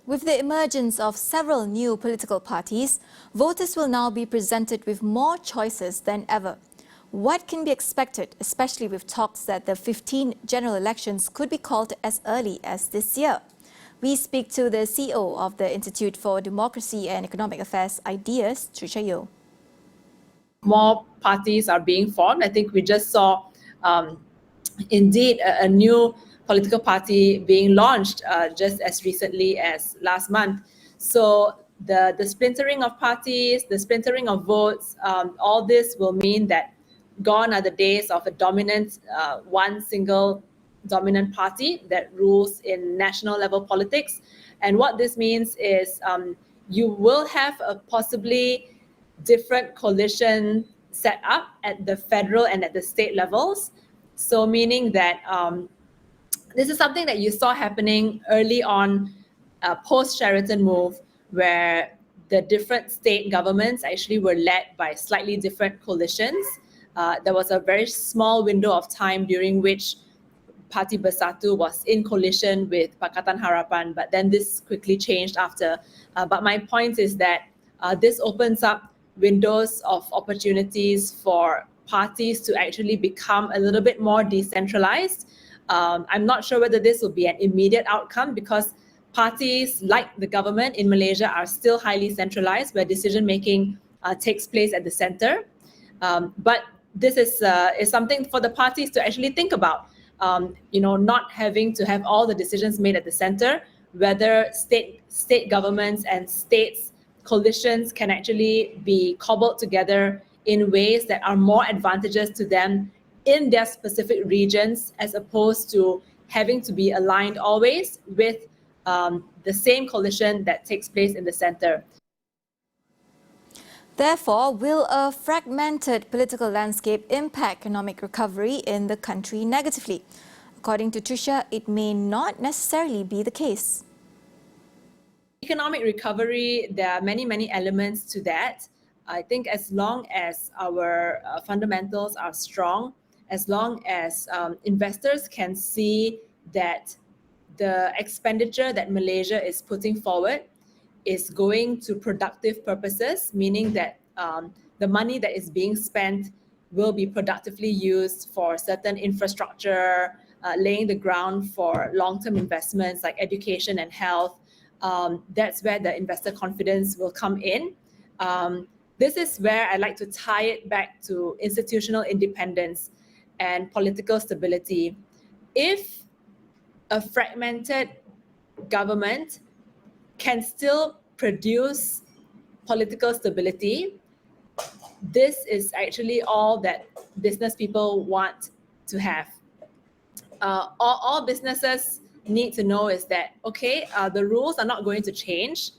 With the emergence of several new political parties, voters will now be presented with more choices than ever. What can be expected, especially with talks that the 15 general elections could be called as early as this year? We speak to the CEO of the Institute for Democracy and Economic Affairs, IDEAS Tricia Yeoh. More parties are being formed. I think we just saw indeed a new political party being launched just as recently as last month. So the splintering of parties, the splintering of votes, all this will mean that gone are the days of a dominant, one single dominant party that rules in national level politics. And what this means is you will have a possibly different coalition set up at the federal and at the state levels. So meaning that this is something that you saw happening early on post-Sheraton move, where the different state governments actually were led by slightly different coalitions. There was a very small window of time during which Parti Bersatu was in coalition with Pakatan Harapan, but then this quickly changed after. But my point is that this opens up windows of opportunities for parties to actually become a little bit more decentralized. I'm not sure whether this will be an immediate outcome because parties like the government in Malaysia are still highly centralized, where decision-making takes place at the center. But this is something for the parties to actually think about. Not having to have all the decisions made at the center, whether state governments and states coalitions can actually be cobbled together in ways that are more advantageous to them in their specific regions, as opposed to having to be aligned always with the same coalition that takes place in the center. Therefore, will a fragmented political landscape impact economic recovery in the country negatively? According to Tricia, it may not necessarily be the case. Economic recovery, there are many elements to that. I think as long as our fundamentals are strong, as long as investors can see that the expenditure that Malaysia is putting forward is going to productive purposes, meaning that the money that is being spent will be productively used for certain infrastructure, laying the ground for long-term investments like education and health. That's where the investor confidence will come in. This is where I like to tie it back to institutional independence and political stability. If a fragmented government can still produce political stability, this is actually all that business people want to have. All businesses need to know is that, okay, the rules are not going to change,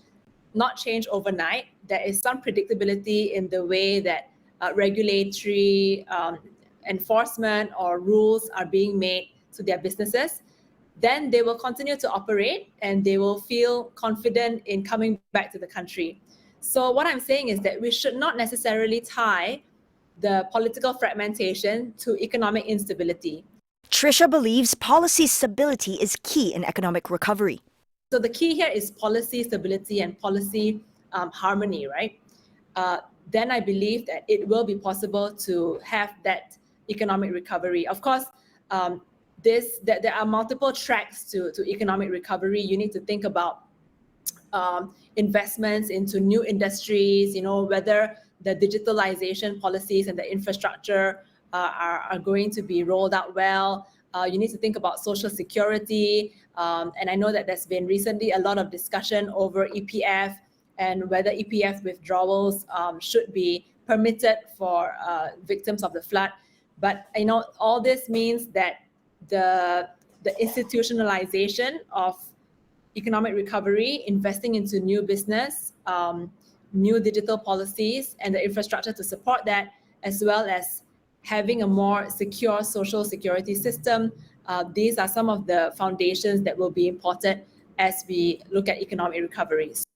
not change overnight. There is some predictability in the way that regulatory enforcement or rules are being made to their businesses. Then they will continue to operate and they will feel confident in coming back to the country. So what I'm saying is that we should not necessarily tie the political fragmentation to economic instability. Tricia believes policy stability is key in economic recovery. So the key here is policy stability and policy harmony, right? Then I believe that it will be possible to have that economic recovery. Of course, there are multiple tracks to economic recovery. You need to think about investments into new industries, whether the digitalization policies and the infrastructure are going to be rolled out well. You need to think about social security. And I know that there's been recently a lot of discussion over EPF and whether EPF withdrawals should be permitted for victims of the flood. But all this means that the institutionalization of economic recovery, investing into new business, new digital policies, and the infrastructure to support that, as well as having a more secure social security system. These are some of the foundations that will be important as we look at economic recoveries.